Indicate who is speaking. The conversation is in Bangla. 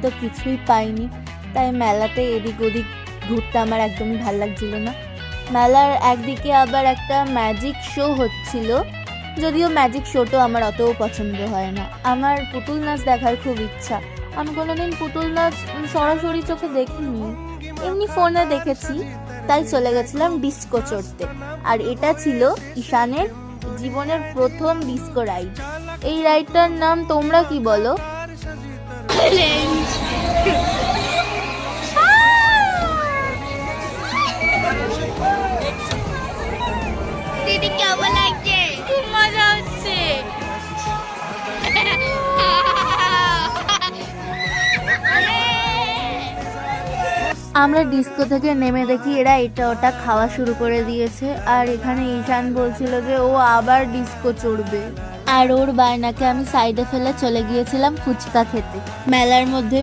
Speaker 1: তো কিছুই পাইনি, তাই মেলাতে এদিক ওদিক ঘুরতে আমার একদমই ভাল লাগছিল না। মেলার একদিকে আবার একটা ম্যাজিক শো হচ্ছিল, যদিও ম্যাজিক শোটা আমার অতও পছন্দ হয় না। আমার পুতুল নাচ দেখার খুব ইচ্ছা। আমি কোনোদিন পুতুল নাচ সরাসরি চোখে দেখিনি, এমনি ফোনে দেখেছি, তাই চলে গেছিলাম ডিস্কো চড়তে। আর এটা ছিল ঈশানের জীবনের প্রথম ডিস্কো রাইড। এই রাইডটার নাম তোমরা কি বলো?
Speaker 2: দিদি কেমন লাগছে? খুব মজা হচ্ছে।
Speaker 1: আমরা ডিস্কো থেকে নেমে দেখি এরা এটা ওটা খাওয়া শুরু করে দিয়েছে, আর এখানে ঈশান বলছিল যে ও আবার ডিস্কো চড়বে, আর ওর বায়নাকে আমি সাইডে ফেলে চলে গিয়েছিলাম ফুচকা খেতে। মেলার মধ্যে